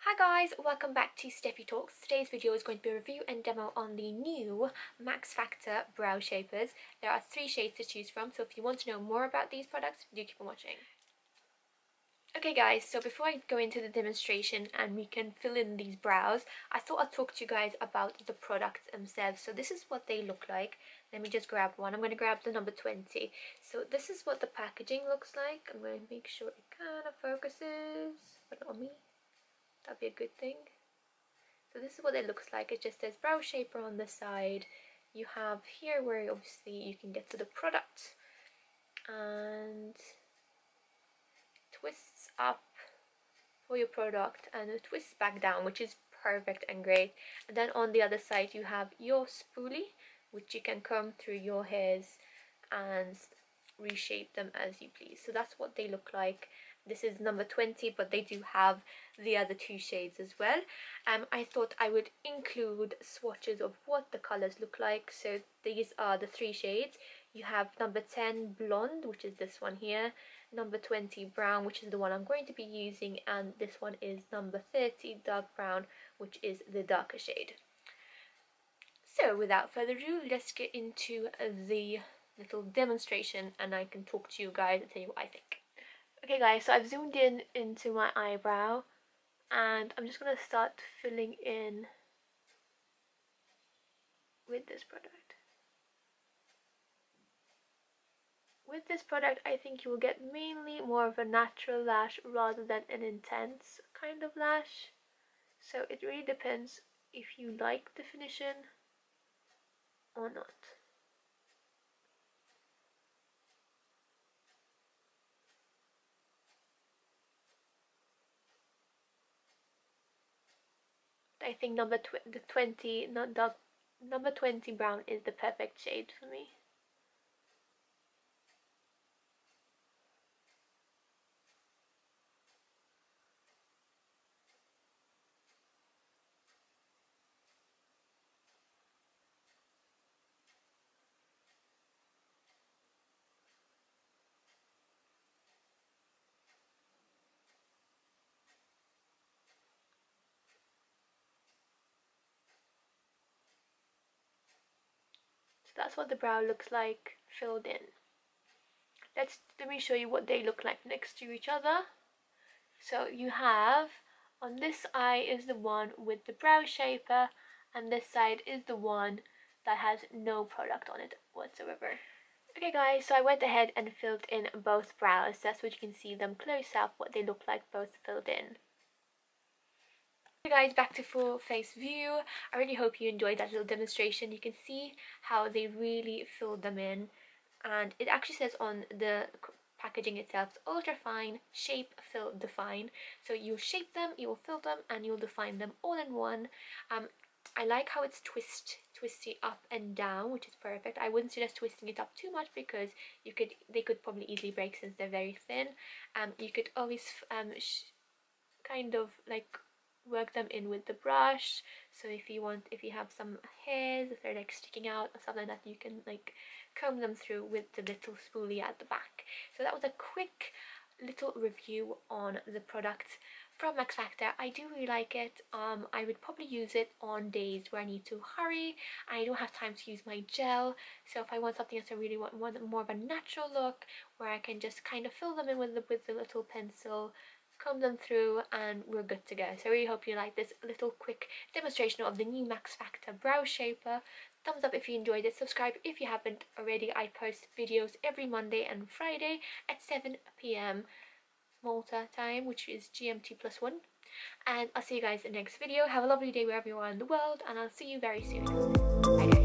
Hi guys, welcome back to StefyTalks. Today's video is going to be a review and demo on the new Max Factor Brow Shapers. There are 3 shades to choose from, so if you want to know more about these products, do keep on watching. Okay guys, so before I go into the demonstration and we can fill in these brows, I thought I'd talk to you guys about the products themselves. So this is what they look like. Let me just grab one. I'm going to grab the number 20. So this is what the packaging looks like. I'm going to make sure it kind of focuses, but not on me. That'd be a good thing. So this is what it looks like. It just says brow shaper on the side. You have here where obviously you can get to the product and twists up for your product and it twists back down, which is perfect and great. And then on the other side you have your spoolie, which you can comb through your hairs and reshape them as you please. So that's what they look like. This is number 20, but they do have the other 2 shades as well. I thought I would include swatches of what the colors look like. So these are the 3 shades. You have number 10 blonde, which is this one here, number 20 brown, which is the one I'm going to be using, and this one is number 30 dark brown, which is the darker shade. So without further ado, let's get into the little demonstration and I can talk to you guys and tell you what I think. Okay guys, so I've zoomed in into my eyebrow and I'm just going to start filling in with this product. With this product, I think you will get mainly more of a natural lash rather than an intense kind of lash. So it really depends if you like definition or not. I think number 20 brown is the perfect shade for me. So that's what the brow looks like filled in. Let me show you what they look like next to each other. So you have, on this eye is the one with the brow shaper and this side is the one that has no product on it whatsoever. Okay guys, so I went ahead and filled in both brows. That's what you can see them close up, what they look like both filled in. Okay guys, back to full face view. I really hope you enjoyed that little demonstration. You can see how they really filled them in, and it actually says on the packaging itself, ultra fine shape, fill, define. So you'll shape them, you will fill them, and you'll define them all in one. I like how it's twisty up and down, which is perfect. I wouldn't suggest twisting it up too much because they could probably easily break since they're very thin. You could always kind of like work them in with the brush. So if you have some hairs, if they're like sticking out or something like that, you can like comb them through with the little spoolie at the back. So that was a quick little review on the product from Max Factor. I do really like it. I would probably use it on days where I need to hurry and I don't have time to use my gel. So if I want something else, I really want more of a natural look where I can just kind of fill them in with the little pencil, comb them through, and we're good to go. So I really hope you like this little quick demonstration of the new Max Factor Brow Shaper. Thumbs up if you enjoyed it, subscribe if you haven't already. I post videos every Monday and Friday at 7 PM Malta time, which is GMT +1. And I'll see you guys in the next video. Have a lovely day wherever you are in the world, and I'll see you very soon. Bye.